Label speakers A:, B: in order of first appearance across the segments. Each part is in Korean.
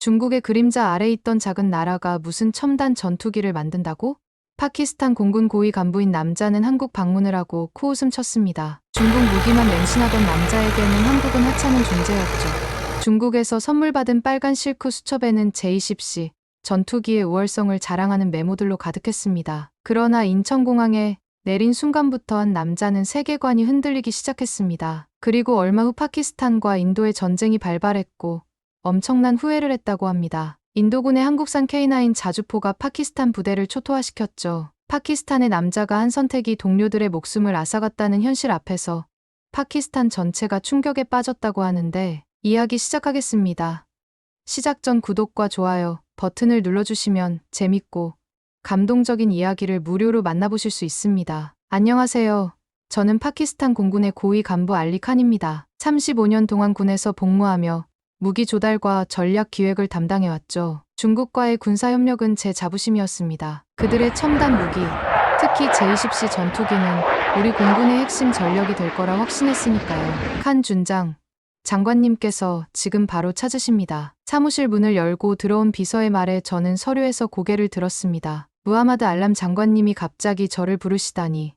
A: 중국의 그림자 아래 있던 작은 나라가 무슨 첨단 전투기를 만든다고? 파키스탄 공군 고위 간부인 남자는 한국 방문을 하고 코웃음 쳤습니다. 중국 무기만 맹신하던 남자에게는 한국은 하찮은 존재였죠. 중국에서 선물 받은 빨간 실크 수첩에는 J-10C 전투기의 우월성을 자랑하는 메모들로 가득했습니다. 그러나 인천공항에 내린 순간부터 한 남자는 세계관이 흔들리기 시작했습니다. 그리고 얼마 후 파키스탄과 인도의 전쟁이 발발했고 엄청난 후회를 했다고 합니다. 인도군의 한국산 K9 자주포가 파키스탄 부대를 초토화시켰죠. 파키스탄의 남자가 한 선택이 동료들의 목숨을 앗아갔다는 현실 앞에서 파키스탄 전체가 충격에 빠졌다고 하는데 이야기 시작하겠습니다. 시작 전 구독과 좋아요 버튼을 눌러주시면 재밌고 감동적인 이야기를 무료로 만나보실 수 있습니다. 안녕하세요. 저는 파키스탄 공군의 고위 간부 알리 칸입니다. 35년 동안 군에서 복무하며 무기 조달과 전략 기획을 담당해왔죠. 중국과의 군사협력은 제 자부심이었습니다. 그들의 첨단 무기, 특히 J-10C 전투기는 우리 공군의 핵심 전력이 될 거라 확신했으니까요. 칸 준장, 장관님께서 지금 바로 찾으십니다. 사무실 문을 열고 들어온 비서의 말에 저는 서류에서 고개를 들었습니다. 무하마드 알람 장관님이 갑자기 저를 부르시다니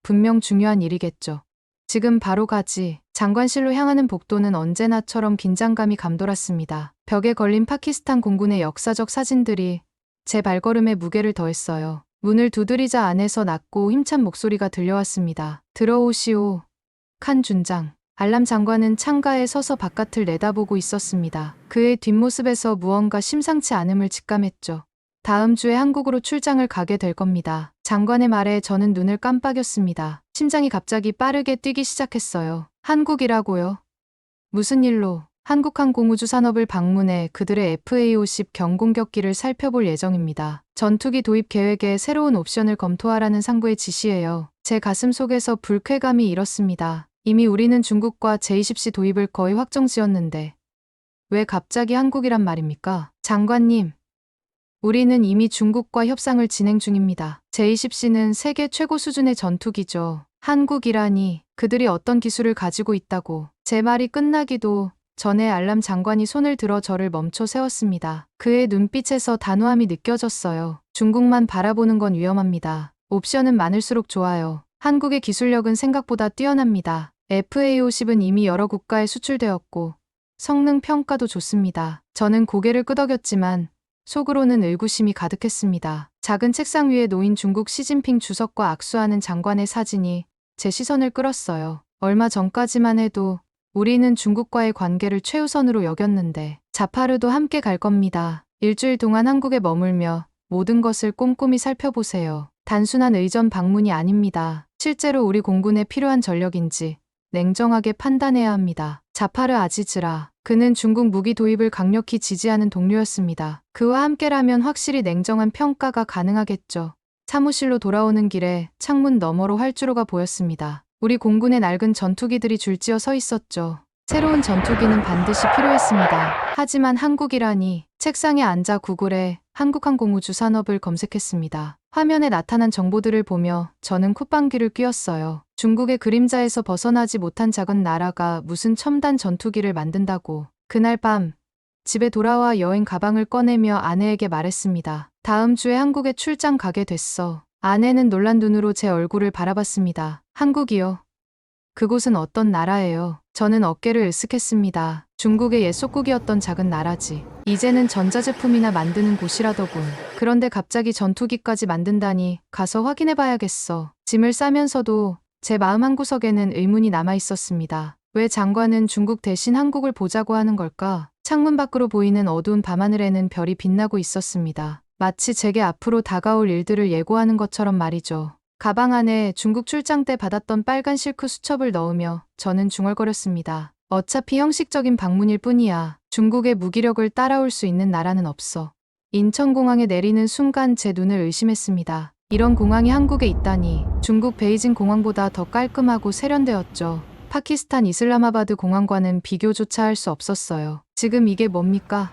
A: 분명 중요한 일이겠죠. 지금 바로 가지. 장관실로 향하는 복도는 언제나처럼 긴장감이 감돌았습니다. 벽에 걸린 파키스탄 공군의 역사적 사진들이 제 발걸음에 무게를 더했어요. 문을 두드리자 안에서 낮고 힘찬 목소리가 들려왔습니다. 들어오시오. 칸 준장. 알람 장관은 창가에 서서 바깥을 내다보고 있었습니다. 그의 뒷모습에서 무언가 심상치 않음을 직감했죠. 다음 주에 한국으로 출장을 가게 될 겁니다. 장관의 말에 저는 눈을 깜빡였습니다. 심장이 갑자기 빠르게 뛰기 시작했어요. 한국이라고요? 무슨 일로? 한국항공우주 산업을 방문해 그들의 FA-50 경공격기를 살펴볼 예정입니다. 전투기 도입 계획에 새로운 옵션을 검토하라는 상부의 지시예요. 제 가슴 속에서 불쾌감이 일었습니다. 이미 우리는 중국과 J-10C 도입을 거의 확정지었는데 왜 갑자기 한국이란 말입니까? 장관님, 우리는 이미 중국과 협상을 진행 중입니다. J-10C는 세계 최고 수준의 전투기죠. 한국이라니 그들이 어떤 기술을 가지고 있다고. 제 말이 끝나기도 전에 알람 장관이 손을 들어 저를 멈춰 세웠습니다. 그의 눈빛에서 단호함이 느껴졌어요. 중국만 바라보는 건 위험합니다. 옵션은 많을수록 좋아요. 한국의 기술력은 생각보다 뛰어납니다. FA-50은 이미 여러 국가에 수출되었고 성능 평가도 좋습니다. 저는 고개를 끄덕였지만 속으로는 의구심이 가득했습니다. 작은 책상 위에 놓인 중국 시진핑 주석과 악수하는 장관의 사진이 제 시선을 끌었어요. 얼마 전까지만 해도 우리는 중국과의 관계를 최우선으로 여겼는데 자파르도 함께 갈 겁니다. 일주일 동안 한국에 머물며 모든 것을 꼼꼼히 살펴보세요. 단순한 의전 방문이 아닙니다. 실제로 우리 공군에 필요한 전력인지 냉정하게 판단해야 합니다. 자파르 아지즈라. 그는 중국 무기 도입을 강력히 지지하는 동료였습니다. 그와 함께라면 확실히 냉정한 평가가 가능하겠죠. 사무실로 돌아오는 길에 창문 너머로 활주로가 보였습니다. 우리 공군의 낡은 전투기들이 줄지어 서 있었죠. 새로운 전투기는 반드시 필요했습니다. 하지만 한국이라니. 책상에 앉아 구글에 한국항공우주 산업을 검색했습니다. 화면에 나타난 정보들을 보며 저는 콧방귀를 뀌었어요. 중국의 그림자에서 벗어나지 못한 작은 나라가 무슨 첨단 전투기를 만든다고. 그날 밤 집에 돌아와 여행 가방을 꺼내며 아내에게 말했습니다. 다음 주에 한국에 출장 가게 됐어. 아내는 놀란 눈으로 제 얼굴을 바라봤습니다. 한국이요? 그곳은 어떤 나라예요? 저는 어깨를 으쓱했습니다. 중국의 옛 속국이었던 작은 나라지. 이제는 전자제품이나 만드는 곳이라더군. 그런데 갑자기 전투기까지 만든다니 가서 확인해봐야겠어. 짐을 싸면서도 제 마음 한구석에는 의문이 남아있었습니다. 왜 장관은 중국 대신 한국을 보자고 하는 걸까? 창문 밖으로 보이는 어두운 밤하늘에는 별이 빛나고 있었습니다. 마치 제게 앞으로 다가올 일들을 예고하는 것처럼 말이죠. 가방 안에 중국 출장 때 받았던 빨간 실크 수첩을 넣으며 저는 중얼거렸습니다. 어차피 형식적인 방문일 뿐이야. 중국의 무기력을 따라올 수 있는 나라는 없어. 인천공항에 내리는 순간 제 눈을 의심했습니다. 이런 공항이 한국에 있다니. 중국 베이징 공항보다 더 깔끔하고 세련되었죠. 파키스탄 이슬라마바드 공항과는 비교조차 할 수 없었어요. 지금 이게 뭡니까?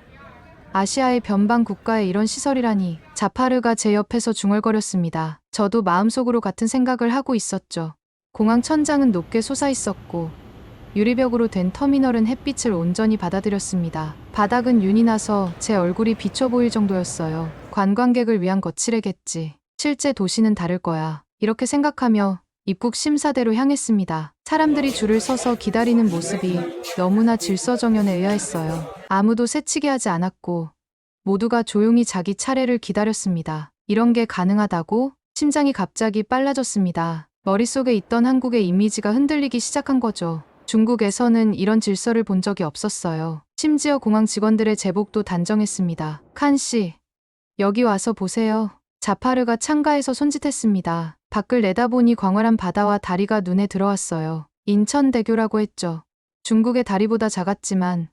A: 아시아의 변방 국가에 이런 시설이라니. 자파르가 제 옆에서 중얼거렸습니다. 저도 마음속으로 같은 생각을 하고 있었죠. 공항 천장은 높게 솟아 있었고 유리벽으로 된 터미널은 햇빛을 온전히 받아들였습니다. 바닥은 윤이 나서 제 얼굴이 비쳐 보일 정도였어요. 관광객을 위한 거칠애겠지. 실제 도시는 다를 거야. 이렇게 생각하며 입국 심사대로 향했습니다. 사람들이 줄을 서서 기다리는 모습이 너무나 질서정연에 의아했어요. 아무도 새치기 하지 않았고 모두가 조용히 자기 차례를 기다렸습니다. 이런 게 가능하다고? 심장이 갑자기 빨라졌습니다. 머릿속에 있던 한국의 이미지가 흔들리기 시작한 거죠. 중국에서는 이런 질서를 본 적이 없었어요. 심지어 공항 직원들의 제복도 단정했습니다. 칸 씨, 여기 와서 보세요. 자파르가 창가에서 손짓했습니다. 밖을 내다보니 광활한 바다와 다리가 눈에 들어왔어요. 인천대교라고 했죠. 중국의 다리보다 작았지만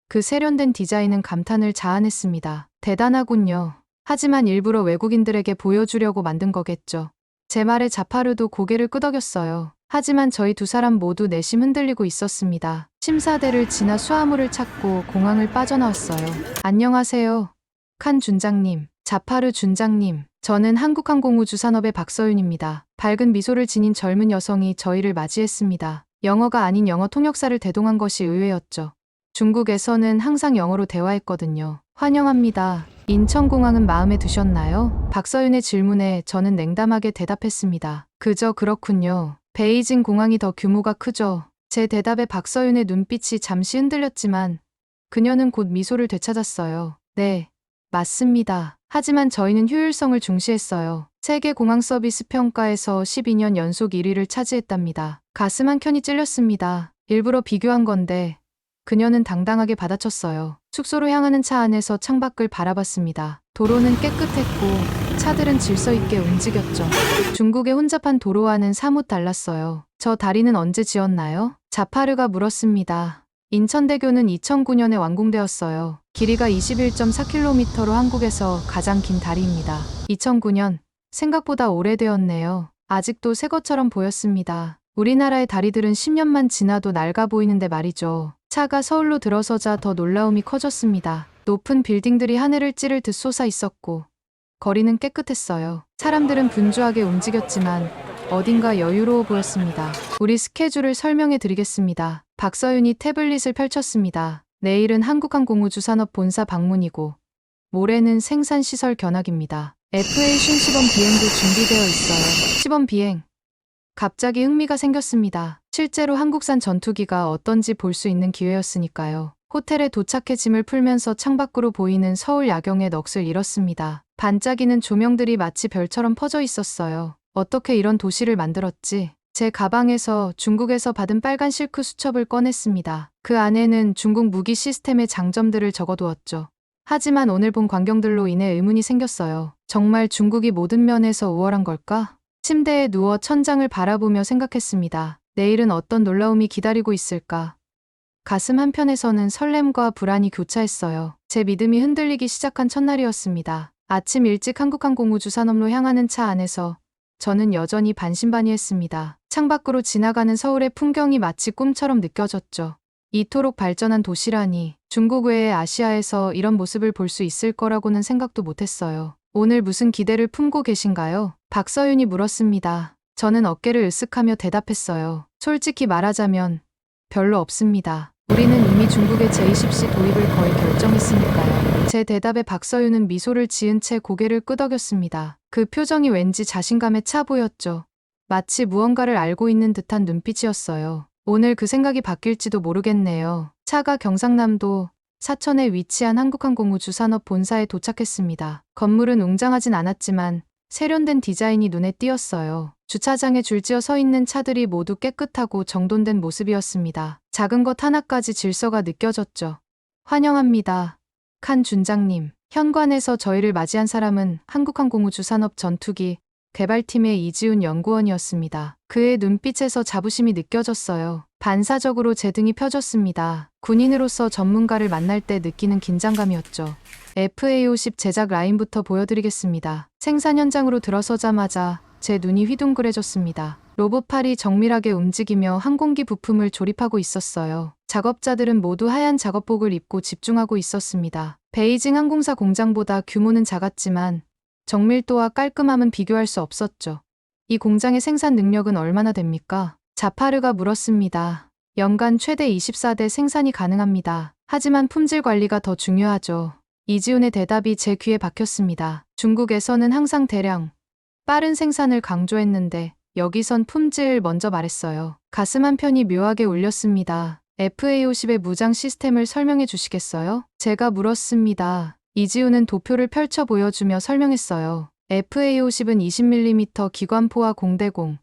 A: 그 세련된 디자인은 감탄을 자아냈습니다. 대단하군요. 하지만 일부러 외국인들에게 보여주려고 만든 거겠죠. 제 말에 자파르도 고개를 끄덕였어요. 하지만 저희 두 사람 모두 내심 흔들리고 있었습니다. 심사대를 지나 수화물을 찾고 공항을 빠져나왔어요. 안녕하세요. 칸 준장님, 자파르 준장님. 저는 한국항공우주산업의 박서윤입니다. 밝은 미소를 지닌 젊은 여성이 저희를 맞이했습니다. 영어가 아닌 영어 통역사를 대동한 것이 의외였죠. 중국에서는 항상 영어로 대화했거든요. 환영합니다. 인천공항은 마음에 드셨나요? 박서윤의 질문에 저는 냉담하게 대답했습니다. 그저 그렇군요. 베이징 공항이 더 규모가 크죠. 제 대답에 박서윤의 눈빛이 잠시 흔들렸지만 그녀는 곧 미소를 되찾았어요. 네, 맞습니다. 하지만 저희는 효율성을 중시했어요. 세계 공항 서비스 평가에서 12년 연속 1위를 차지했답니다. 가슴 한켠이 찔렸습니다. 일부러 비교한 건데 그녀는 당당하게 받아쳤어요. 숙소로 향하는 차 안에서 창밖을 바라봤습니다. 도로는 깨끗했고 차들은 질서 있게 움직였죠. 중국의 혼잡한 도로와는 사뭇 달랐어요. 저 다리는 언제 지었나요? 자파르가 물었습니다. 인천대교는 2009년에 완공되었어요. 길이가 21.4km로 한국에서 가장 긴 다리입니다. 2009년, 생각보다 오래되었네요. 아직도 새 것처럼 보였습니다. 우리나라의 다리들은 10년만 지나도 낡아 보이는데 말이죠. 차가 서울로 들어서자 더 놀라움이 커졌습니다. 높은 빌딩들이 하늘을 찌를 듯 솟아 있었고 거리는 깨끗했어요. 사람들은 분주하게 움직였지만 어딘가 여유로워 보였습니다. 우리 스케줄을 설명해 드리겠습니다. 박서윤이 태블릿을 펼쳤습니다. 내일은 한국항공우주산업 본사 방문이고 모레는 생산시설 견학입니다. FA-50 시범 비행도 준비되어 있어요. 시범 비행. 갑자기 흥미가 생겼습니다. 실제로 한국산 전투기가 어떤지 볼 수 있는 기회였으니까요. 호텔에 도착해 짐을 풀면서 창밖으로 보이는 서울 야경에 넋을 잃었습니다. 반짝이는 조명들이 마치 별처럼 퍼져 있었어요. 어떻게 이런 도시를 만들었지? 제 가방에서 중국에서 받은 빨간 실크 수첩을 꺼냈습니다. 그 안에는 중국 무기 시스템의 장점들을 적어두었죠. 하지만 오늘 본 광경들로 인해 의문이 생겼어요. 정말 중국이 모든 면에서 우월한 걸까? 침대에 누워 천장을 바라보며 생각했습니다. 내일은 어떤 놀라움이 기다리고 있을까? 가슴 한편에서는 설렘과 불안이 교차했어요. 제 믿음이 흔들리기 시작한 첫날이었습니다. 아침 일찍 한국항공우주산업로 향하는 차 안에서 저는 여전히 반신반의했습니다. 창밖으로 지나가는 서울의 풍경이 마치 꿈처럼 느껴졌죠. 이토록 발전한 도시라니, 중국 외의 아시아에서 이런 모습을 볼 수 있을 거라고는 생각도 못했어요. 오늘 무슨 기대를 품고 계신가요? 박서윤이 물었습니다. 저는 어깨를 으쓱하며 대답했어요. 솔직히 말하자면 별로 없습니다. 우리는 이미 중국의 제20시 도입을 거의 결정했으니까요. 제 대답에 박서윤은 미소를 지은 채 고개를 끄덕였습니다. 그 표정이 왠지 자신감에 차 보였죠. 마치 무언가를 알고 있는 듯한 눈빛이었어요. 오늘 그 생각이 바뀔지도 모르겠네요. 차가 경상남도 사천에 위치한 한국항공우주산업 본사에 도착했습니다. 건물은 웅장하진 않았지만 세련된 디자인이 눈에 띄었어요. 주차장에 줄지어 서 있는 차들이 모두 깨끗하고 정돈된 모습이었습니다. 작은 것 하나까지 질서가 느껴졌죠. 환영합니다. 칸 준장님. 현관에서 저희를 맞이한 사람은 한국항공우주산업 전투기 개발팀의 이지훈 연구원이었습니다. 그의 눈빛에서 자부심이 느껴졌어요. 반사적으로 제 등이 펴졌습니다. 군인으로서 전문가를 만날 때 느끼는 긴장감이었죠. FA-50 제작 라인부터 보여드리겠습니다. 생산 현장으로 들어서자마자 제 눈이 휘둥그레졌습니다. 로봇팔이 정밀하게 움직이며 항공기 부품을 조립하고 있었어요. 작업자들은 모두 하얀 작업복을 입고 집중하고 있었습니다. 베이징 항공사 공장보다 규모는 작았지만 정밀도와 깔끔함은 비교할 수 없었죠. 이 공장의 생산 능력은 얼마나 됩니까? 자파르가 물었습니다. 연간 최대 24대 생산이 가능합니다. 하지만 품질 관리가 더 중요하죠. 이지훈의 대답이 제 귀에 박혔습니다. 중국에서는 항상 대량, 빠른 생산을 강조했는데 여기선 품질 먼저 말했어요. 가슴 한편이 묘하게 울렸습니다. FA50의 무장 시스템을 설명해 주시겠어요? 제가 물었습니다. 이지훈은 도표를 펼쳐 보여주며 설명했어요. FA50은 20mm 기관포와 공대공,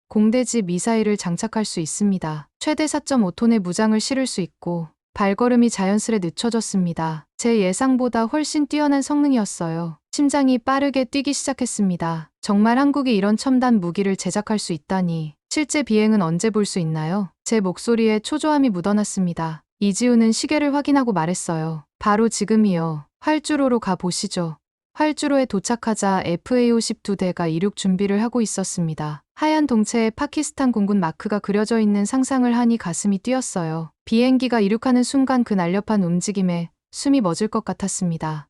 A: 공대지 미사일을 장착할 수 있습니다. 최대 4.5톤의 무장을 실을 수 있고 발걸음이 자연스레 늦춰졌습니다. 제 예상보다 훨씬 뛰어난 성능이었어요. 심장이 빠르게 뛰기 시작했습니다. 정말 한국이 이런 첨단 무기를 제작할 수 있다니. 실제 비행은 언제 볼 수 있나요? 제 목소리에 초조함이 묻어났습니다. 이지훈은 시계를 확인하고 말했어요. 바로 지금이요. 활주로로 가 보시죠. 활주로에 도착하자 FA50 2대가 이륙 준비를 하고 있었습니다. 하얀 동체에 파키스탄 공군 마크가 그려져 있는 상상을 하니 가슴이 뛰었어요. 비행기가 이륙하는 순간 그 날렵한 움직임에 숨이 멎을 것 같았습니다.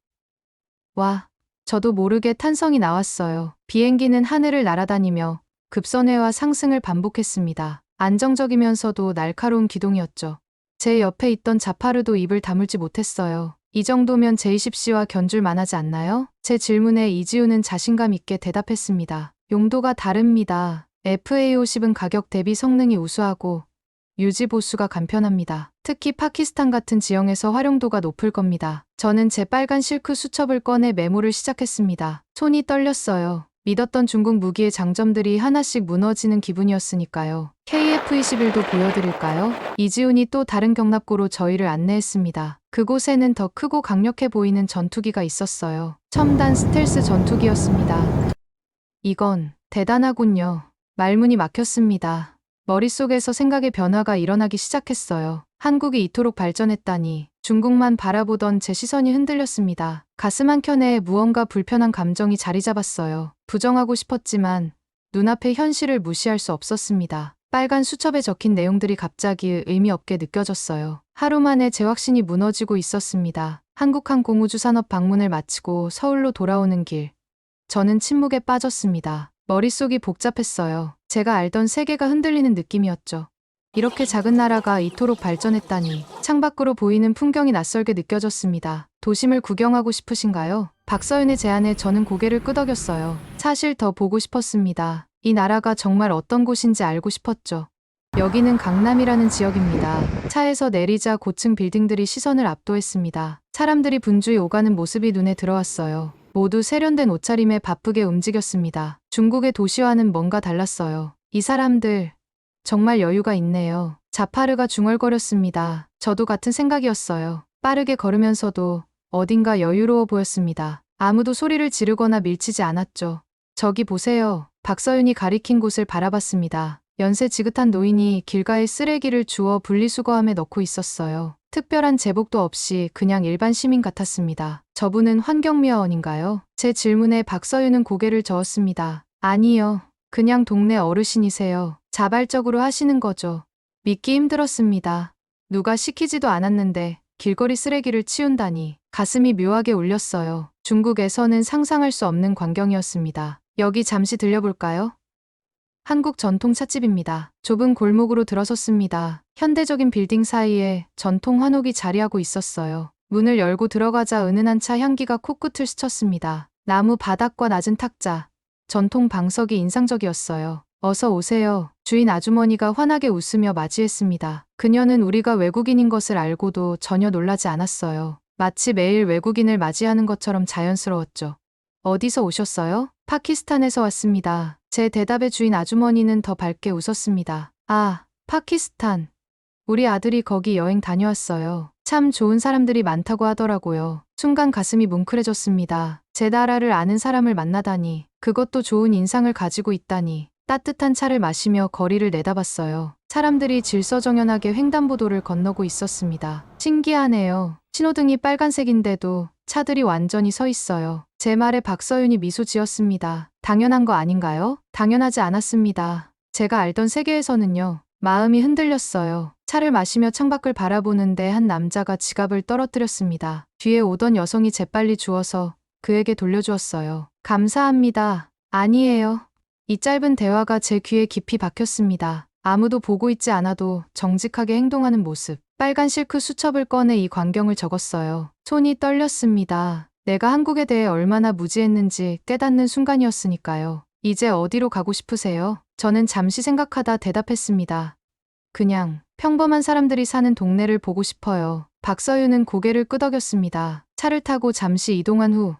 A: 와, 저도 모르게 탄성이 나왔어요. 비행기는 하늘을 날아다니며 급선회와 상승을 반복했습니다. 안정적이면서도 날카로운 기동이었죠. 제 옆에 있던 자파르도 입을 다물지 못했어요. 이 정도면 제20C와 견줄 만하지 않나요? 제 질문에 이지훈은 자신감 있게 대답했습니다. 용도가 다릅니다. FA50은 가격 대비 성능이 우수하고 유지 보수가 간편합니다. 특히 파키스탄 같은 지형에서 활용도가 높을 겁니다. 저는 제 빨간 실크 수첩을 꺼내 메모를 시작했습니다. 손이 떨렸어요. 믿었던 중국 무기의 장점들이 하나씩 무너지는 기분이었으니까요. KF-21도 보여드릴까요? 이지훈이 또 다른 경납고로 저희를 안내했습니다. 그곳에는 더 크고 강력해 보이는 전투기가 있었어요. 첨단 스텔스 전투기였습니다. 이건 대단하군요. 말문이 막혔습니다. 머릿속에서 생각의 변화가 일어나기 시작했어요. 한국이 이토록 발전했다니. 중국만 바라보던 제 시선이 흔들렸습니다. 가슴 한켠에 무언가 불편한 감정이 자리 잡았어요. 부정하고 싶었지만 눈앞의 현실을 무시할 수 없었습니다. 빨간 수첩에 적힌 내용들이 갑자기 의미 없게 느껴졌어요. 하루 만에 제 확신이 무너지고 있었습니다. 한국항공우주산업 방문을 마치고 서울로 돌아오는 길. 저는 침묵에 빠졌습니다. 머릿속이 복잡했어요. 제가 알던 세계가 흔들리는 느낌이었죠. 이렇게 작은 나라가 이토록 발전했다니. 창밖으로 보이는 풍경이 낯설게 느껴졌습니다. 도심을 구경하고 싶으신가요? 박서윤의 제안에 저는 고개를 끄덕였어요. 사실 더 보고 싶었습니다. 이 나라가 정말 어떤 곳인지 알고 싶었죠. 여기는 강남이라는 지역입니다. 차에서 내리자 고층 빌딩들이 시선을 압도했습니다. 사람들이 분주히 오가는 모습이 눈에 들어왔어요. 모두 세련된 옷차림에 바쁘게 움직였습니다. 중국의 도시와는 뭔가 달랐어요. 이 사람들 정말 여유가 있네요. 자파르가 중얼거렸습니다. 저도 같은 생각이었어요. 빠르게 걸으면서도 어딘가 여유로워 보였습니다. 아무도 소리를 지르거나 밀치지 않았죠. 저기 보세요. 박서윤이 가리킨 곳을 바라봤습니다. 연세 지긋한 노인이 길가에 쓰레기를 주워 분리수거함에 넣고 있었어요. 특별한 제복도 없이 그냥 일반 시민 같았습니다. 저분은 환경미화원인가요? 제 질문에 박서윤은 고개를 저었습니다. 아니요. 그냥 동네 어르신이세요. 자발적으로 하시는 거죠. 믿기 힘들었습니다. 누가 시키지도 않았는데 길거리 쓰레기를 치운다니. 가슴이 묘하게 울렸어요. 중국에서는 상상할 수 없는 광경이었습니다. 여기 잠시 들려볼까요? 한국 전통 찻집입니다. 좁은 골목으로 들어섰습니다. 현대적인 빌딩 사이에 전통 한옥이 자리하고 있었어요. 문을 열고 들어가자 은은한 차 향기가 코끝을 스쳤습니다. 나무 바닥과 낮은 탁자, 전통 방석이 인상적이었어요. 어서 오세요. 주인 아주머니가 환하게 웃으며 맞이했습니다. 그녀는 우리가 외국인인 것을 알고도 전혀 놀라지 않았어요. 마치 매일 외국인을 맞이하는 것처럼 자연스러웠죠. 어디서 오셨어요? 파키스탄에서 왔습니다. 제 대답에 주인 아주머니는 더 밝게 웃었습니다. 아, 파키스탄. 우리 아들이 거기 여행 다녀왔어요. 참 좋은 사람들이 많다고 하더라고요. 순간 가슴이 뭉클해졌습니다. 제 나라를 아는 사람을 만나다니. 그것도 좋은 인상을 가지고 있다니. 따뜻한 차를 마시며 거리를 내다봤어요. 사람들이 질서정연하게 횡단보도를 건너고 있었습니다. 신기하네요. 신호등이 빨간색인데도 차들이 완전히 서 있어요. 제 말에 박서윤이 미소 지었습니다. 당연한 거 아닌가요? 당연하지 않았습니다. 제가 알던 세계에서는요. 마음이 흔들렸어요. 차를 마시며 창밖을 바라보는데 한 남자가 지갑을 떨어뜨렸습니다. 뒤에 오던 여성이 재빨리 주워서 그에게 돌려주었어요. 감사합니다. 아니에요. 이 짧은 대화가 제 귀에 깊이 박혔습니다. 아무도 보고 있지 않아도 정직하게 행동하는 모습. 빨간 실크 수첩을 꺼내 이 광경을 적었어요. 손이 떨렸습니다. 내가 한국에 대해 얼마나 무지했는지 깨닫는 순간이었으니까요. 이제 어디로 가고 싶으세요? 저는 잠시 생각하다 대답했습니다. 그냥 평범한 사람들이 사는 동네를 보고 싶어요. 박서윤은 고개를 끄덕였습니다. 차를 타고 잠시 이동한 후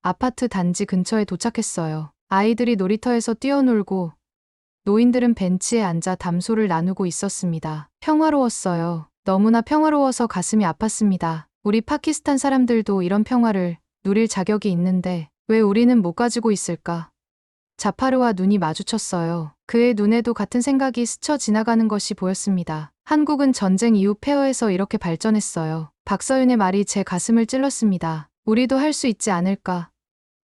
A: 아파트 단지 근처에 도착했어요. 아이들이 놀이터에서 뛰어놀고 노인들은 벤치에 앉아 담소를 나누고 있었습니다. 평화로웠어요. 너무나 평화로워서 가슴이 아팠습니다. 우리 파키스탄 사람들도 이런 평화를 누릴 자격이 있는데 왜 우리는 못 가지고 있을까? 자파르와 눈이 마주쳤어요. 그의 눈에도 같은 생각이 스쳐 지나가는 것이 보였습니다. 한국은 전쟁 이후 폐허에서 이렇게 발전했어요. 박서윤의 말이 제 가슴을 찔렀습니다. 우리도 할 수 있지 않을까?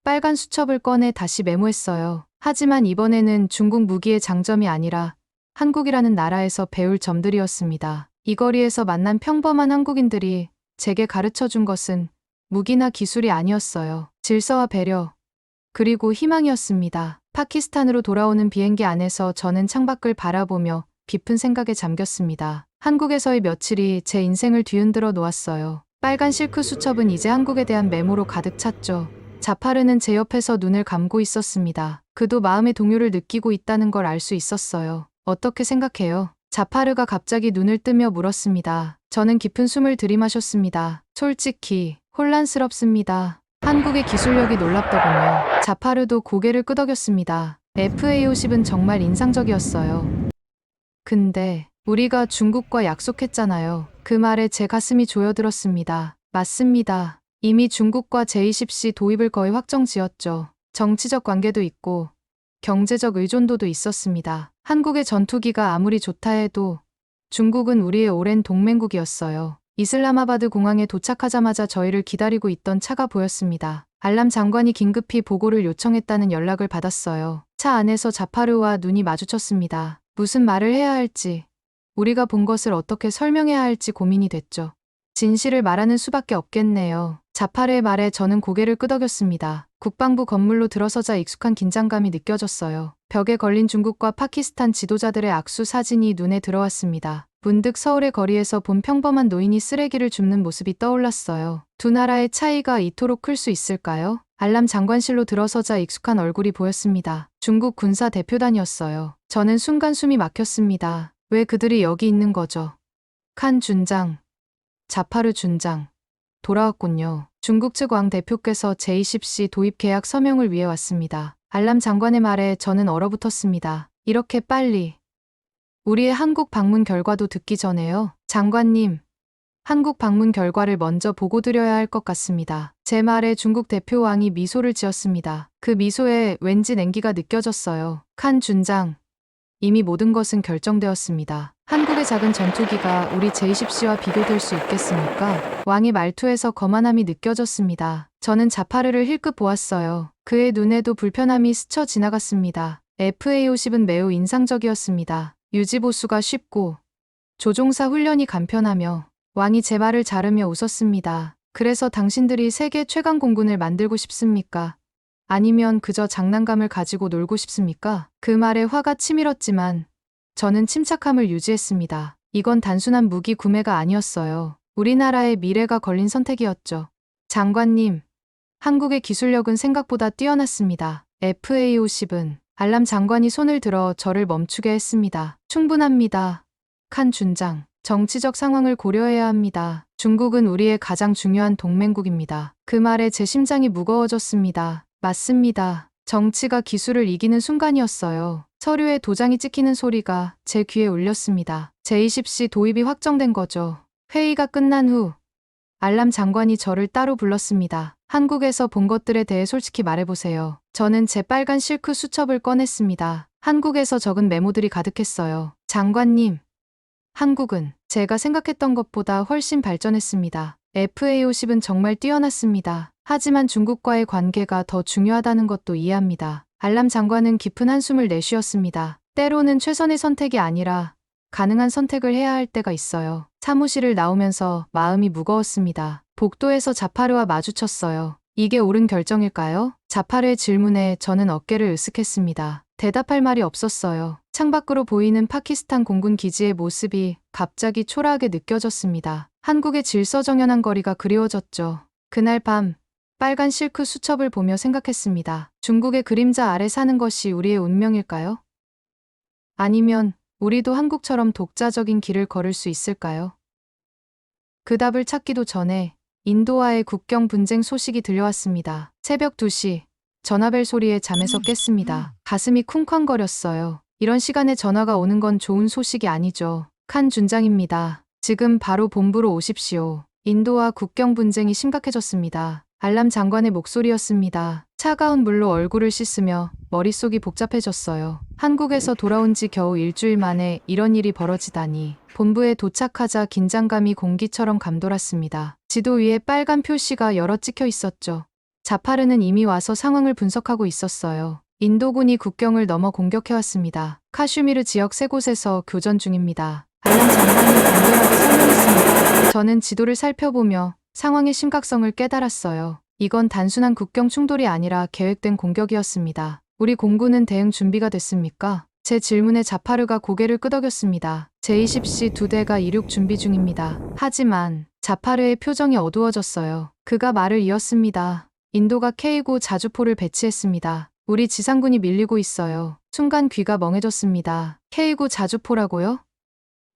A: 빨간 수첩을 꺼내 다시 메모했어요. 하지만 이번에는 중국 무기의 장점이 아니라 한국이라는 나라에서 배울 점들이었습니다. 이 거리에서 만난 평범한 한국인들이 제게 가르쳐 준 것은 무기나 기술이 아니었어요. 질서와 배려, 그리고 희망이었습니다. 파키스탄으로 돌아오는 비행기 안에서 저는 창밖을 바라보며 깊은 생각에 잠겼습니다. 한국에서의 며칠이 제 인생을 뒤흔들어 놓았어요. 빨간 실크 수첩은 이제 한국에 대한 메모로 가득 찼죠. 자파르는 제 옆에서 눈을 감고 있었습니다. 그도 마음의 동요를 느끼고 있다는 걸 알 수 있었어요. 어떻게 생각해요? 자파르가 갑자기 눈을 뜨며 물었습니다. 저는 깊은 숨을 들이마셨습니다. 솔직히 혼란스럽습니다. 한국의 기술력이 놀랍더군요. 자파르도 고개를 끄덕였습니다. FA50은 정말 인상적이었어요. 근데 우리가 중국과 약속했잖아요. 그 말에 제 가슴이 조여들었습니다. 맞습니다. 이미 중국과 J-10C 도입을 거의 확정지었죠. 정치적 관계도 있고 경제적 의존도도 있었습니다. 한국의 전투기가 아무리 좋다 해도 중국은 우리의 오랜 동맹국이었어요. 이슬라마바드 공항에 도착하자마자 저희를 기다리고 있던 차가 보였습니다. 알람 장관이 긴급히 보고를 요청했다는 연락을 받았어요. 차 안에서 자파르와 눈이 마주쳤습니다. 무슨 말을 해야 할지, 우리가 본 것을 어떻게 설명해야 할지 고민이 됐죠. 진실을 말하는 수밖에 없겠네요. 자파르의 말에 저는 고개를 끄덕였습니다. 국방부 건물로 들어서자 익숙한 긴장감이 느껴졌어요. 벽에 걸린 중국과 파키스탄 지도자들의 악수 사진이 눈에 들어왔습니다. 문득 서울의 거리에서 본 평범한 노인이 쓰레기를 줍는 모습이 떠올랐어요. 두 나라의 차이가 이토록 클 수 있을까요? 알람 장관실로 들어서자 익숙한 얼굴이 보였습니다. 중국 군사 대표단이었어요. 저는 순간 숨이 막혔습니다. 왜 그들이 여기 있는 거죠? 칸 준장, 자파르 준장, 돌아왔군요. 중국 측 왕 대표께서 J-10C 도입 계약 서명을 위해 왔습니다. 알람 장관의 말에 저는 얼어붙었습니다. 이렇게 빨리. 우리의 한국 방문 결과도 듣기 전에요. 장관님, 한국 방문 결과를 먼저 보고드려야 할 것 같습니다. 제 말에 중국 대표 왕이 미소를 지었습니다. 그 미소에 왠지 냉기가 느껴졌어요. 칸 준장, 이미 모든 것은 결정되었습니다. 한국의 작은 전투기가 우리 J-10C와 비교될 수 있겠습니까? 왕의 말투에서 거만함이 느껴졌습니다. 저는 자파르를 힐끗 보았어요. 그의 눈에도 불편함이 스쳐 지나갔습니다. FA50은 매우 인상적이었습니다. 유지보수가 쉽고 조종사 훈련이 간편하며 왕이 제 말을 자르며 웃었습니다. 그래서 당신들이 세계 최강 공군을 만들고 싶습니까? 아니면 그저 장난감을 가지고 놀고 싶습니까? 그 말에 화가 치밀었지만 저는 침착함을 유지했습니다. 이건 단순한 무기 구매가 아니었어요. 우리나라의 미래가 걸린 선택이었죠. 장관님, 한국의 기술력은 생각보다 뛰어났습니다. FA50은 알람 장관이 손을 들어 저를 멈추게 했습니다. 충분합니다. 칸 준장, 정치적 상황을 고려해야 합니다. 중국은 우리의 가장 중요한 동맹국입니다. 그 말에 제 심장이 무거워졌습니다. 맞습니다. 정치가 기술을 이기는 순간이었어요. 서류에 도장이 찍히는 소리가 제 귀에 울렸습니다. J-10C 도입이 확정된 거죠. 회의가 끝난 후 알람 장관이 저를 따로 불렀습니다. 한국에서 본 것들에 대해 솔직히 말해보세요. 저는 제 빨간 실크 수첩을 꺼냈습니다. 한국에서 적은 메모들이 가득했어요. 장관님, 한국은 제가 생각했던 것보다 훨씬 발전했습니다. FA50은 정말 뛰어났습니다. 하지만 중국과의 관계가 더 중요하다는 것도 이해합니다. 알람 장관은 깊은 한숨을 내쉬었습니다. 때로는 최선의 선택이 아니라 가능한 선택을 해야 할 때가 있어요. 사무실을 나오면서 마음이 무거웠습니다. 복도에서 자파르와 마주쳤어요. 이게 옳은 결정일까요? 자파르의 질문에 저는 어깨를 으쓱했습니다. 대답할 말이 없었어요. 창밖으로 보이는 파키스탄 공군 기지의 모습이 갑자기 초라하게 느껴졌습니다. 한국의 질서정연한 거리가 그리워졌죠. 그날 밤 빨간 실크 수첩을 보며 생각했습니다. 중국의 그림자 아래 사는 것이 우리의 운명일까요? 아니면 우리도 한국처럼 독자적인 길을 걸을 수 있을까요? 그 답을 찾기도 전에 인도와의 국경 분쟁 소식이 들려왔습니다. 새벽 2시 전화벨 소리에 잠에서 깼습니다. 가슴이 쿵쾅거렸어요. 이런 시간에 전화가 오는 건 좋은 소식이 아니죠. 칸 준장입니다. 지금 바로 본부로 오십시오. 인도와 국경 분쟁이 심각해졌습니다. 알람 장관의 목소리였습니다. 차가운 물로 얼굴을 씻으며 머릿속이 복잡해졌어요. 한국에서 돌아온 지 겨우 일주일 만에 이런 일이 벌어지다니. 본부에 도착하자 긴장감이 공기처럼 감돌았습니다. 지도 위에 빨간 표시가 여러 찍혀 있었죠. 자파르는 이미 와서 상황을 분석하고 있었어요. 인도군이 국경을 넘어 공격해왔습니다. 카슈미르 지역 3곳에서 교전 중입니다. 알람 장관이 간결하게 설명했습니다. 저는 지도를 살펴보며 상황의 심각성을 깨달았어요. 이건 단순한 국경 충돌이 아니라 계획된 공격이었습니다. 우리 공군은 대응 준비가 됐습니까? 제 질문에 자파르가 고개를 끄덕였습니다. 제20씨 2대가 이륙 준비 중입니다. 하지만 자파르의 표정이 어두워졌어요. 그가 말을 이었습니다. 인도가 K9 자주포를 배치했습니다. 우리 지상군이 밀리고 있어요. 순간 귀가 멍해졌습니다. K9 자주포라고요?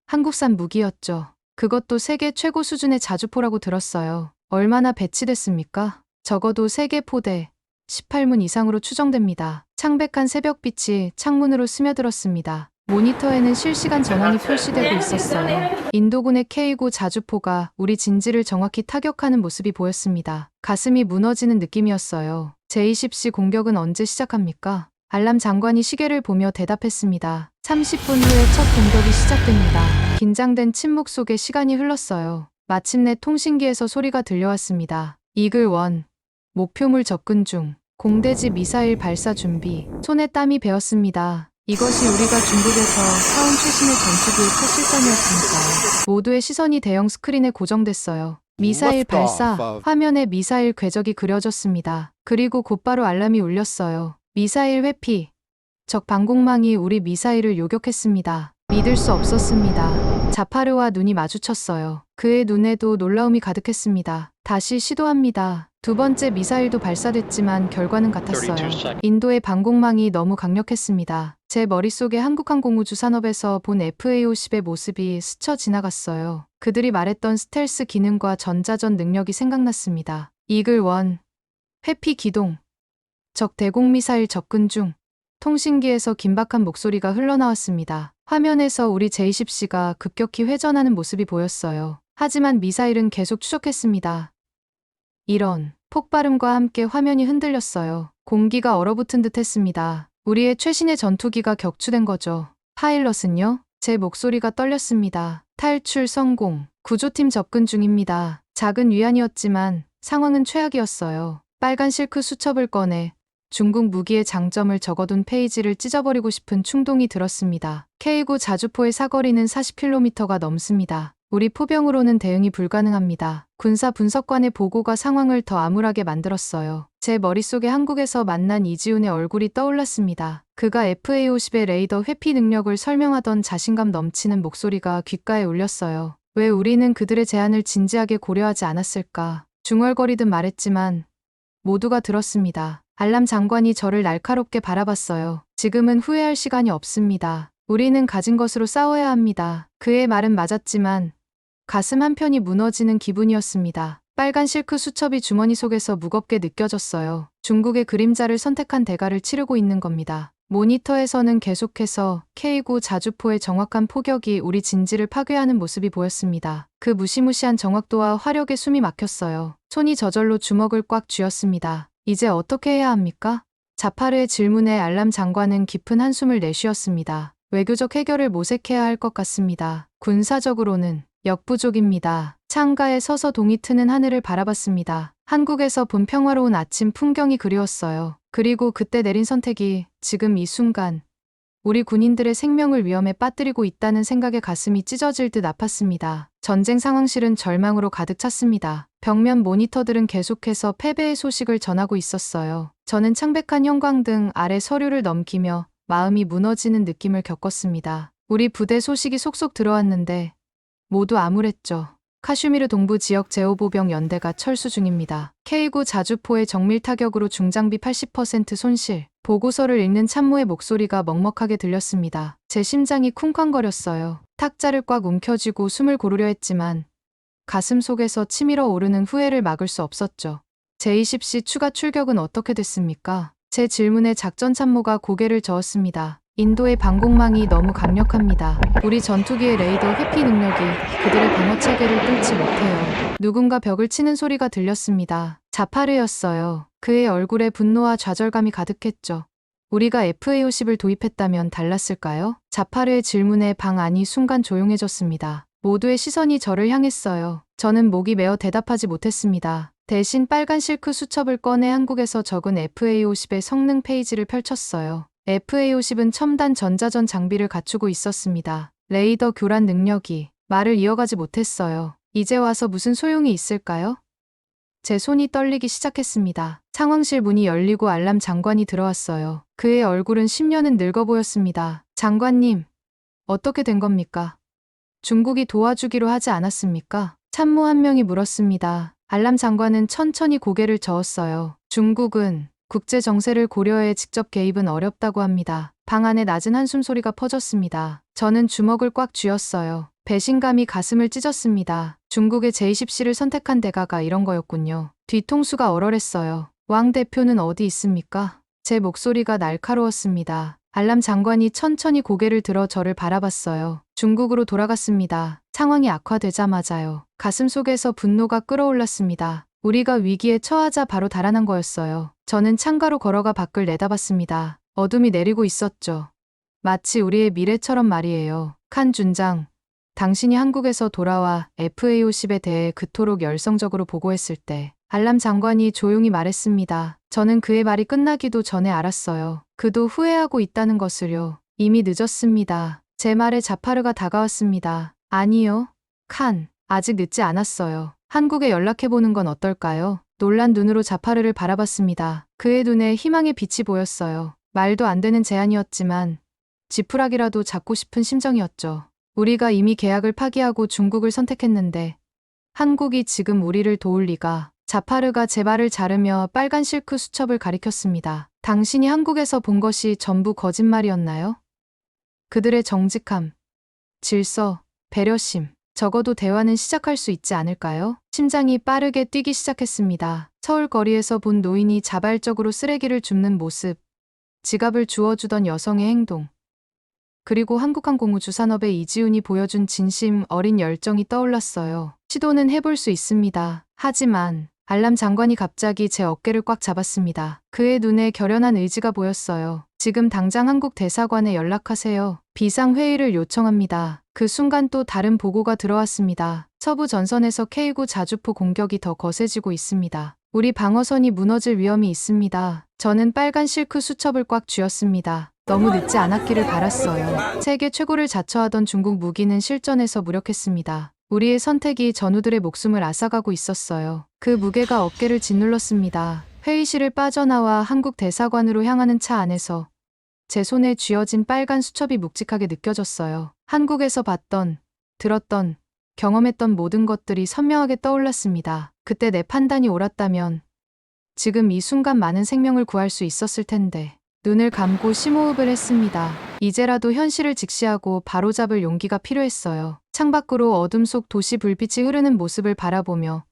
A: 한국산 무기였죠. 그것도 세계 최고 수준의 자주포라고 들었어요. 얼마나 배치됐습니까? 적어도 세계 포대 18문 이상으로 추정됩니다. 창백한 새벽빛이 창문으로 스며들었습니다. 모니터에는 실시간 전원이 표시되고 있었어요. 인도군의 K9 자주포가 우리 진지를 정확히 타격하는 모습이 보였습니다. 가슴이 무너지는 느낌이었어요. 제20씨 공격은 언제 시작합니까? 알람 장관이 시계를 보며 대답했습니다. 30분 후에 첫 공격이 시작됩니다. 긴장된 침묵 속에 시간이 흘렀어요. 마침내 통신기에서 소리가 들려왔습니다. 이글 1. 목표물 접근 중. 공대지 미사일 발사 준비. 손에 땀이 배었습니다. 이것이 우리가 중국에서 사온 최신의 전투기의 첫 실전이었으니까요. 모두의 시선이 대형 스크린에 고정됐어요. 미사일 발사. 화면에 미사일 궤적이 그려졌습니다. 그리고 곧바로 알람이 울렸어요. 미사일 회피. 적 방공망이 우리 미사일을 요격했습니다. 믿을 수 없었습니다. 자파르와 눈이 마주쳤어요. 그의 눈에도 놀라움이 가득했습니다. 다시 시도합니다. 두 번째 미사일도 발사됐지만 결과는 같았어요. 인도의 방공망이 너무 강력했습니다. 제 머릿속에 한국항공우주 산업에서 본 FA-50의 모습이 스쳐 지나갔어요. 그들이 말했던 스텔스 기능과 전자전 능력이 생각났습니다. 이글 1. 회피 기동. 적 대공미사일 접근 중. 통신기에서 긴박한 목소리가 흘러나왔습니다. 화면에서 우리 제20씨가 급격히 회전하는 모습이 보였어요. 하지만 미사일은 계속 추적했습니다. 이런 폭발음과 함께 화면이 흔들렸어요. 공기가 얼어붙은 듯 했습니다. 우리의 최신의 전투기가 격추된 거죠. 파일럿은요? 제 목소리가 떨렸습니다. 탈출 성공. 구조팀 접근 중입니다. 작은 위안이었지만 상황은 최악이었어요. 빨간 실크 수첩을 꺼내 중국 무기의 장점을 적어둔 페이지를 찢어버리고 싶은 충동이 들었습니다. K9 자주포의 사거리는 40km가 넘습니다. 우리 포병으로는 대응이 불가능합니다. 군사 분석관의 보고가 상황을 더 암울하게 만들었어요. 제 머릿속에 한국에서 만난 이지훈의 얼굴이 떠올랐습니다. 그가 FA-50의 레이더 회피 능력을 설명하던 자신감 넘치는 목소리가 귓가에 울렸어요. 왜 우리는 그들의 제안을 진지하게 고려하지 않았을까? 중얼거리듯 말했지만 모두가 들었습니다. 알람 장관이 저를 날카롭게 바라봤어요. 지금은 후회할 시간이 없습니다. 우리는 가진 것으로 싸워야 합니다. 그의 말은 맞았지만 가슴 한편이 무너지는 기분이었습니다. 빨간 실크 수첩이 주머니 속에서 무겁게 느껴졌어요. 중국의 그림자를 선택한 대가를 치르고 있는 겁니다. 모니터에서는 계속해서 K9 자주포의 정확한 포격이 우리 진지를 파괴하는 모습이 보였습니다. 그 무시무시한 정확도와 화력에 숨이 막혔어요. 손이 저절로 주먹을 꽉 쥐었습니다. 이제 어떻게 해야 합니까? 자파르의 질문에 알람 장관은 깊은 한숨을 내쉬었습니다. 외교적 해결을 모색해야 할 것 같습니다. 군사적으로는 역부족입니다. 창가에 서서 동이 트는 하늘을 바라봤습니다. 한국에서 본 평화로운 아침 풍경이 그리웠어요. 그리고 그때 내린 선택이 지금 이 순간 우리 군인들의 생명을 위험에 빠뜨리고 있다는 생각에 가슴이 찢어질 듯 아팠습니다. 전쟁 상황실은 절망으로 가득 찼습니다. 벽면 모니터들은 계속해서 패배의 소식을 전하고 있었어요. 저는 창백한 형광등 아래 서류를 넘기며 마음이 무너지는 느낌을 겪었습니다. 우리 부대 소식이 속속 들어왔는데 모두 암울했죠. 카슈미르 동부 지역 제5보병 연대가 철수 중입니다. K9 자주포의 정밀 타격으로 중장비 80% 손실. 보고서를 읽는 참모의 목소리가 먹먹하게 들렸습니다. 제 심장이 쿵쾅거렸어요. 탁자를 꽉 움켜쥐고 숨을 고르려 했지만 가슴 속에서 치밀어 오르는 후회를 막을 수 없었죠. 제20시 추가 출격은 어떻게 됐습니까? 제 질문에 작전 참모가 고개를 저었습니다. 인도의 방공망이 너무 강력합니다. 우리 전투기의 레이더 회피 능력이 그들의 방어 체계를 뚫지 못해요. 누군가 벽을 치는 소리가 들렸습니다. 자파르였어요. 그의 얼굴에 분노와 좌절감이 가득했죠. 우리가 FA-50을 도입했다면 달랐을까요? 자파르의 질문에 방 안이 순간 조용해졌습니다. 모두의 시선이 저를 향했어요. 저는 목이 메어 대답하지 못했습니다. 대신 빨간 실크 수첩을 꺼내 한국에서 적은 FA-50의 성능 페이지를 펼쳤어요. FA-50은 첨단 전자전 장비를 갖추고 있었습니다. 레이더 교란 능력이. 말을 이어가지 못했어요. 이제 와서 무슨 소용이 있을까요? 제 손이 떨리기 시작했습니다. 상황실 문이 열리고 알람 장관이 들어왔어요. 그의 얼굴은 10년은 늙어 보였습니다. 장관님, 어떻게 된 겁니까? 중국이 도와주기로 하지 않았습니까? 참모 한 명이 물었습니다. 알람 장관은 천천히 고개를 저었어요. 중국은 국제 정세를 고려해 직접 개입은 어렵다고 합니다. 방 안에 낮은 한숨 소리가 퍼졌습니다. 저는 주먹을 꽉 쥐었어요. 배신감이 가슴을 찢었습니다. 중국의 제20시를 선택한 대가가 이런 거였군요. 뒤통수가 얼얼했어요. 왕 대표는 어디 있습니까? 제 목소리가 날카로웠습니다. 알람 장관이 천천히 고개를 들어 저를 바라봤어요. 중국으로 돌아갔습니다. 상황이 악화되자마자요. 가슴 속에서 분노가 끓어올랐습니다. 우리가 위기에 처하자 바로 달아난 거였어요. 저는 창가로 걸어가 밖을 내다봤습니다. 어둠이 내리고 있었죠. 마치 우리의 미래처럼 말이에요. 칸 준장, 당신이 한국에서 돌아와 FA-50에 대해 그토록 열성적으로 보고했을 때 알람 장관이 조용히 말했습니다. 저는 그의 말이 끝나기도 전에 알았어요. 그도 후회하고 있다는 것을요. 이미 늦었습니다. 제 말에 자파르가 다가왔습니다. 아니요. 칸, 아직 늦지 않았어요. 한국에 연락해보는 건 어떨까요? 놀란 눈으로 자파르를 바라봤습니다. 그의 눈에 희망의 빛이 보였어요. 말도 안 되는 제안이었지만 지푸라기라도 잡고 싶은 심정이었죠. 우리가 이미 계약을 파기하고 중국을 선택했는데 한국이 지금 우리를 도울 리가. 자파르가 제 발을 자르며 빨간 실크 수첩을 가리켰습니다. 당신이 한국에서 본 것이 전부 거짓말이었나요? 그들의 정직함, 질서, 배려심, 적어도 대화는 시작할 수 있지 않을까요? 심장이 빠르게 뛰기 시작했습니다. 서울 거리에서 본 노인이 자발적으로 쓰레기를 줍는 모습, 지갑을 주워주던 여성의 행동, 그리고 한국항공 우주산업의 이지훈이 보여준 진심 어린 열정이 떠올랐어요. 시도는 해볼 수 있습니다. 하지만 알람 장관이 갑자기 제 어깨를 꽉 잡았습니다. 그의 눈에 결연한 의지가 보였어요. 지금 당장 한국 대사관에 연락하세요. 비상회의를 요청합니다. 그 순간 또 다른 보고가 들어왔습니다. 서부 전선에서 K9 자주포 공격이 더 거세지고 있습니다. 우리 방어선이 무너질 위험이 있습니다. 저는 빨간 실크 수첩을 꽉 쥐었습니다. 너무 늦지 않았기를 바랐어요. 세계 최고를 자처하던 중국 무기는 실전에서 무력했습니다. 우리의 선택이 전우들의 목숨을 앗아가고 있었어요. 그 무게가 어깨를 짓눌렀습니다. 회의실을 빠져나와 한국 대사관으로 향하는 차 안에서 제 손에 쥐어진 빨간 수첩이 묵직하게 느껴졌어요. 한국에서 봤던, 들었던, 경험했던 모든 것들이 선명하게 떠올랐습니다. 그때 내 판단이 옳았다면 지금 이 순간 많은 생명을 구할 수 있었을 텐데. 눈을 감고 심호흡을 했습니다. 이제라도 현실을 직시하고 바로잡을 용기가 필요했어요. 창밖으로 어둠 속 도시 불빛이 흐르는 모습을 바라보며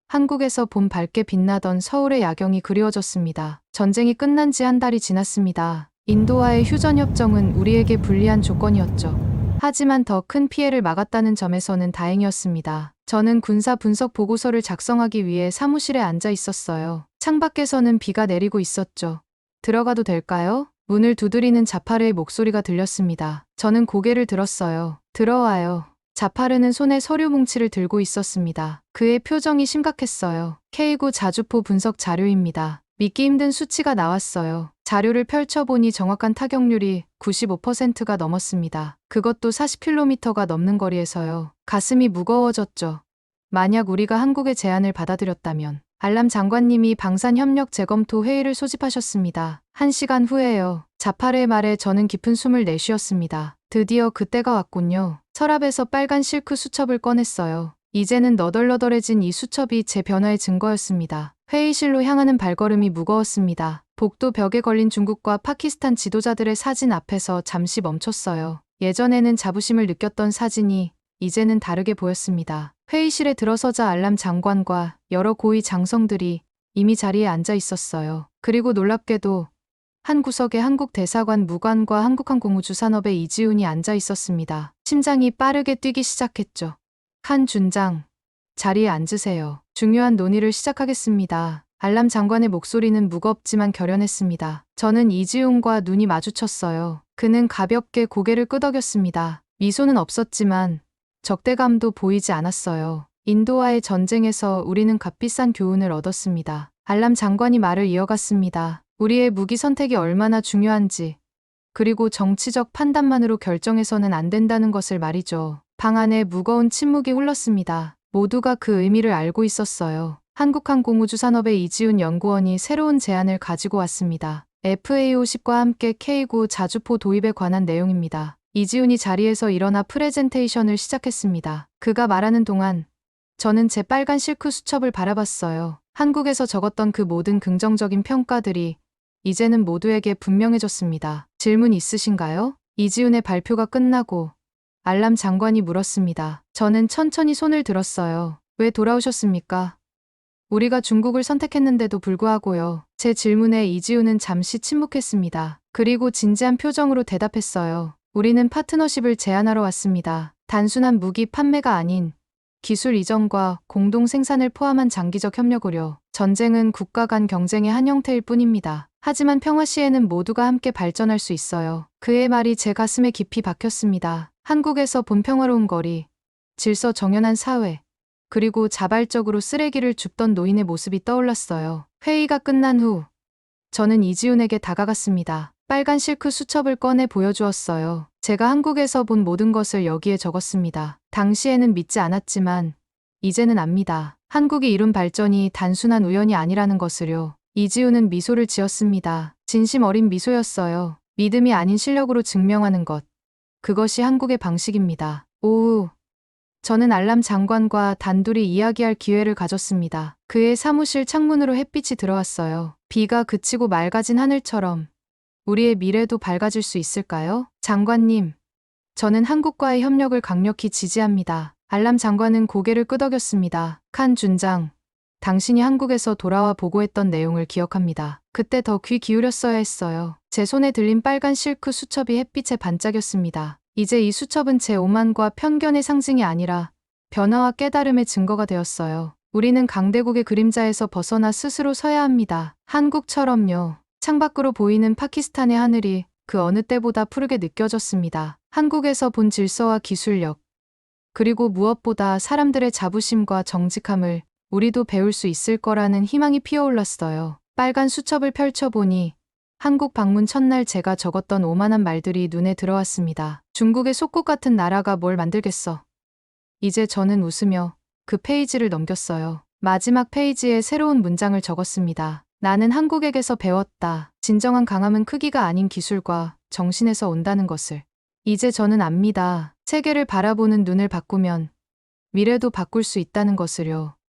A: 한국에서 봄 밝게 빛나던 서울의 야경이 그리워졌습니다. 전쟁이 끝난 지 한 달이 지났습니다. 인도와의 휴전협정은 우리에게 불리한 조건이었죠. 하지만 더 큰 피해를 막았다는 점에서는 다행이었습니다. 저는 군사 분석 보고서를 작성하기 위해 사무실에 앉아 있었어요. 창밖에서는 비가 내리고 있었죠. 들어가도 될까요? 문을 두드리는 자파르의 목소리가 들렸습니다. 저는 고개를 들었어요. 들어와요. 자파르는 손에 서류 뭉치를 들고 있었습니다. 그의 표정이 심각했어요. K9 자주포 분석 자료입니다. 믿기 힘든 수치가 나왔어요. 자료를 펼쳐보니 정확한 타격률이 95%가 넘었습니다. 그것도 40km가 넘는 거리에서요. 가슴이 무거워졌죠. 만약 우리가 한국의 제안을 받아들였다면 알람 장관님이 방산협력 재검토 회의를 소집하셨습니다. 1시간 후에요. 자파르의 말에 저는 깊은 숨을 내쉬었습니다. 드디어 그때가 왔군요. 서랍에서 빨간 실크 수첩을 꺼냈어요. 이제는 너덜너덜해진 이 수첩이 제 변화의 증거였습니다. 회의실로 향하는 발걸음이 무거웠습니다. 복도 벽에 걸린 중국과 파키스탄 지도자들의 사진 앞에서 잠시 멈췄어요. 예전에는 자부심을 느꼈던 사진이 이제는 다르게 보였습니다. 회의실에 들어서자 알람 장관과 여러 고위 장성들이 이미 자리에 앉아 있었어요. 그리고 놀랍게도 한 구석에 한국 대사관 무관과 한국항공우주산업의 이지훈이 앉아 있었습니다. 심장이 빠르게 뛰기 시작했죠. 칸 준장, 자리에 앉으세요. 중요한 논의를 시작하겠습니다. 알람 장관의 목소리는 무겁지만 결연했습니다. 저는 이지훈과 눈이 마주쳤어요. 그는 가볍게 고개를 끄덕였습니다. 미소는 없었지만 적대감도 보이지 않았어요. 인도와의 전쟁에서 우리는 값비싼 교훈을 얻었습니다. 알람 장관이 말을 이어갔습니다. 우리의 무기 선택이 얼마나 중요한지, 그리고 정치적 판단만으로 결정해서는 안 된다는 것을 말이죠. 방 안에 무거운 침묵이 흘렀습니다. 모두가 그 의미를 알고 있었어요. 한국항공우주산업의 이지훈 연구원이 새로운 제안을 가지고 왔습니다. FA50과 함께 K9 자주포 도입에 관한 내용입니다. 이지훈이 자리에서 일어나 프레젠테이션을 시작했습니다. 그가 말하는 동안 저는 제 빨간 실크 수첩을 바라봤어요. 한국에서 적었던 그 모든 긍정적인 평가들이 이제는 모두에게 분명해졌습니다. 질문 있으신가요? 이지훈의 발표가 끝나고 알람 장관이 물었습니다. 저는 천천히 손을 들었어요. 왜 돌아오셨습니까? 우리가 중국을 선택했는데도 불구하고요. 제 질문에 이지훈은 잠시 침묵했습니다. 그리고 진지한 표정으로 대답했어요. 우리는 파트너십을 제안하러 왔습니다. 단순한 무기 판매가 아닌 기술 이전과 공동 생산을 포함한 장기적 협력으로. 전쟁은 국가 간 경쟁의 한 형태일 뿐입니다. 하지만 평화 시에는 모두가 함께 발전할 수 있어요. 그의 말이 제 가슴에 깊이 박혔습니다. 한국에서 본 평화로운 거리, 질서 정연한 사회, 그리고 자발적으로 쓰레기를 줍던 노인의 모습이 떠올랐어요. 회의가 끝난 후 저는 이지훈에게 다가갔습니다. 빨간 실크 수첩을 꺼내 보여주었어요. 제가 한국에서 본 모든 것을 여기에 적었습니다. 당시에는 믿지 않았지만 이제는 압니다. 한국이 이룬 발전이 단순한 우연이 아니라는 것을요. 이지훈은 미소를 지었습니다. 진심 어린 미소였어요. 믿음이 아닌 실력으로 증명하는 것. 그것이 한국의 방식입니다. 오후 저는 알람 장관과 단둘이 이야기할 기회를 가졌습니다. 그의 사무실 창문으로 햇빛이 들어왔어요. 비가 그치고 맑아진 하늘처럼 우리의 미래도 밝아질 수 있을까요? 장관님, 저는 한국과의 협력을 강력히 지지합니다. 알람 장관은 고개를 끄덕였습니다. 칸 준장, 당신이 한국에서 돌아와 보고했던 내용을 기억합니다. 그때 더 귀 기울였어야 했어요. 제 손에 들린 빨간 실크 수첩이 햇빛에 반짝였습니다. 이제 이 수첩은 제 오만과 편견의 상징이 아니라 변화와 깨달음의 증거가 되었어요. 우리는 강대국의 그림자에서 벗어나 스스로 서야 합니다. 한국처럼요. 창밖으로 보이는 파키스탄의 하늘이 그 어느 때보다 푸르게 느껴졌습니다. 한국에서 본 질서와 기술력, 그리고 무엇보다 사람들의 자부심과 정직함을 우리도 배울 수 있을 거라는 희망이 피어올랐어요. 빨간 수첩을 펼쳐보니 한국 방문 첫날 제가 적었던 오만한 말들이 눈에 들어왔습니다. 중국의 속국 같은 나라가 뭘 만들겠어. 이제 저는 웃으며 그 페이지를 넘겼어요. 마지막 페이지에 새로운 문장을 적었습니다. 나는 한국에게서 배웠다. 진정한 강함은 크기가 아닌 기술과 정신에서 온다는 것을. 이제 저는 압니다. 세계를 바라보는 눈을 바꾸면 미래도 바꿀 수 있다는 것을요.